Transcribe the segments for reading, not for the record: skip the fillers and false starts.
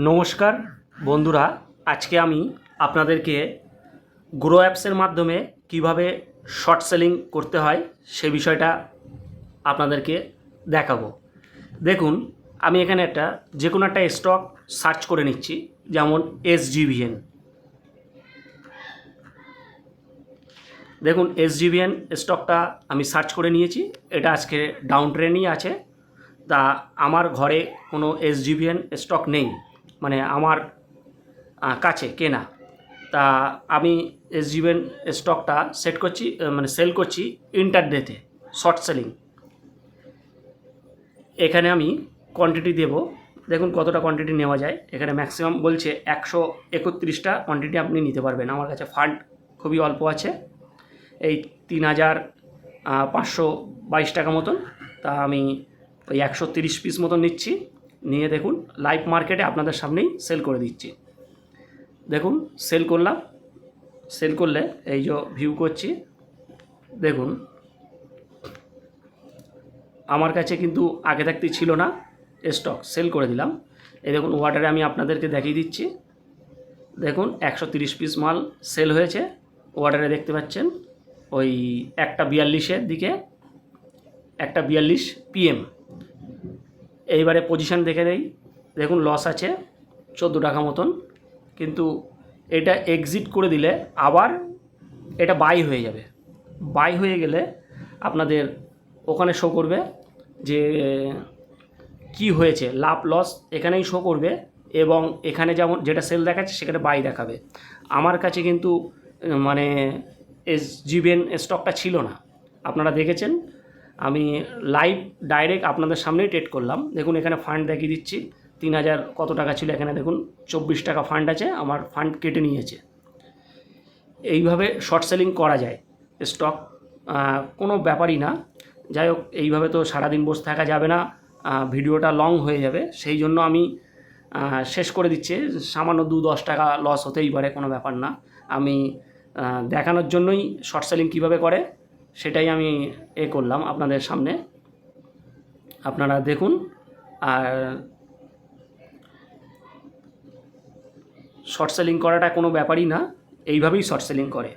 নমস্কার বন্ধুরা, আজকে আমি আপনাদেরকে গ্রো অ্যাপসের মাধ্যমে কিভাবে শর্ট সেলিং করতে হয় সে বিষয়টা আপনাদেরকে দেখাবো। দেখুন, আমি এখানে যে কোনো একটা স্টক সার্চ করে নিচ্ছি, যেমন SGVN। দেখুন, SGVN স্টকটা আমি সার্চ করে নিয়েছি। এটা আজকে ডাউন ট্রেন্ডই আছে। তা আমার ঘরে কোনো SGVN স্টক নেই, মানে আমার কাছে কেনা। তা আমি SGVN স্টকটা সেট করছি, মানে সেল করছি ইন্টারডেতে, শর্ট সেলিং। এখানে আমি কোয়ান্টিটি দেব। দেখুন কতটা কোয়ান্টিটি নেওয়া যায়। এখানে ম্যাক্সিমাম বলছে 131টা কোয়ান্টিটি আপনি নিতে পারবেন। আমার কাছে ফান্ড খুবই অল্প আছে, এই 3,522 টাকা মতন। তা আমি ওই 130 পিস মতন নিচ্ছি। নিয়ে দেখুন লাইভ মার্কেটে আপনাদের সামনেই সেল করে দিচ্ছি। দেখুন সেল করলাম। সেল করলে এই যে ভিউ করছি, দেখুন আমার কাছে কিন্তু আগে থাকতেই ছিল না, স্টক সেল করে দিলাম। এই দেখুন ওয়াটারে আমি আপনাদেরকে দেখিয়ে দিচ্ছি। দেখুন 130 পিস মাল সেল হয়েছে ওয়াটারে, দেখতে পাচ্ছেন। ওই 1:42-এর দিকে, 1:42 PM। এইবারে পজিশান দেখে দেই। দেখুন লস আছে 14 টাকা মতন, কিন্তু এটা এক্সিট করে দিলে আবার এটা বাই হয়ে যাবে। বাই হয়ে গেলে আপনাদের ওখানে শো করবে যে কি হয়েছে, লাভ লস এখানেই শো করবে। এবং এখানে যেমন যেটা সেল দেখাচ্ছে সেখানে বাই দেখাবে। আমার কাছে কিন্তু মানে SGVN স্টকটা ছিল না, আপনারা দেখেছেন। আমি লাইভ ডাইরেক্ট আপনাদের সামনেই ট্রেড করলাম। দেখুন এখানে ফান্ড দেখিয়ে দিচ্ছি, 3,000 কত টাকা ছিল। এখানে দেখুন 24 টাকা ফান্ড আছে, আমার ফান্ড কেটে নিয়েছে। এইভাবে শর্ট সেলিং করা যায় স্টক, কোনো ব্যাপারই না। যাই হোক, এইভাবে তো সারাদিন বসে থাকা যাবে না, ভিডিওটা লং হয়ে যাবে। সেই জন্য আমি শেষ করে দিচ্ছি। সামান্য 2-10 টাকা লস হতেই পারে, কোনো ব্যাপার না। আমি দেখানোর জন্যই শর্ট সেলিং কীভাবে করে সেটাই আমি করলাম আপনাদের সামনে। আপনারা দেখুন। আর শর্ট সেলিং করাটা কোনো ব্যাপারই না, এইভাবেই শর্ট সেলিং করে।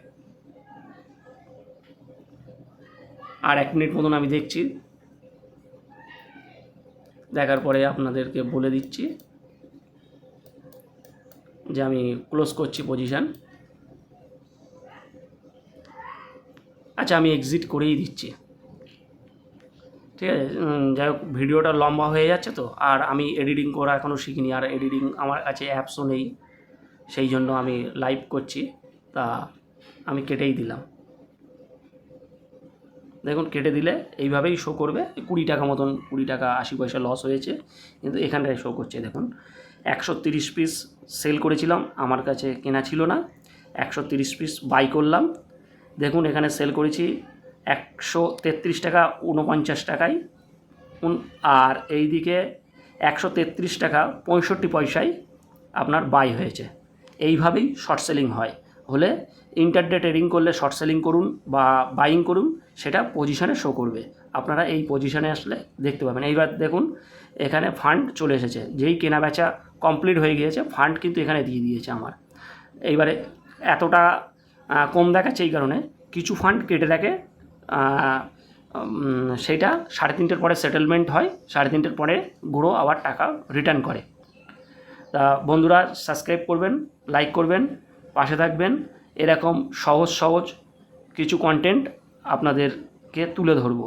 আর 1 মিনিট মতন আমি দেখছি, দেখার পরে আপনাদেরকে বলে দিচ্ছি যে আমি ক্লোজ করছি পজিশান। আচ্ছা, আমি এক্সিট করেই দিচ্ছি, ঠিক আছে। যাই হোক, ভিডিওটা লম্বা হয়ে যাচ্ছে তো, আর আমি এডিটিং করা এখনও শিখিনি, আর এডিটিং আমার কাছে অ্যাপসও নেই, সেই জন্য আমি লাইভ করছি। তা আমি কেটেই দিলাম। দেখুন কেটে দিলে এইভাবেই শো করবে। 20 টাকা মতন, 20 টাকা 80 পয়সা লস হয়েছে, কিন্তু এখানটায় শো করছে। দেখুন 130 পিস সেল করেছিলাম, আমার কাছে কেনা ছিল না। 130 পিস বাই করলাম। দেখুন এখানে সেল করেছি 133 টাকা 49 টাকায়, আর এই দিকে 133 টাকা 65 পয়সায় আপনার বাই হয়েছে। এইভাবেই শর্ট সেলিং হয়। হলে ইন্টারডে ট্রেডিং করলে শর্ট সেলিং করুন বা বাইং করুন, সেটা পজিশানে শো করবে। আপনারা এই পজিশানে আসলে দেখতে পাবেন। এইবার দেখুন এখানে ফান্ড চলে এসেছে, যেই কেনা বেচা কমপ্লিট হয়ে গিয়েছে, ফান্ড কিন্তু এখানে দিয়ে দিয়েছে আমার। এইবারে এতটা কম দেখাচ্ছে এই কারণে কিছু ফান্ড কেটে রাখে, সেইটা 3:30-র পরে সেটেলমেন্ট হয়, 3:30-র পরে গ্রো আবার টাকা রিটার্ন করে। তা বন্ধুরা, সাবস্ক্রাইব করবেন, লাইক করবেন, পাশে থাকবেন। এরকম সহজ কিছু কন্টেন্ট আপনাদেরকে তুলে ধরবো।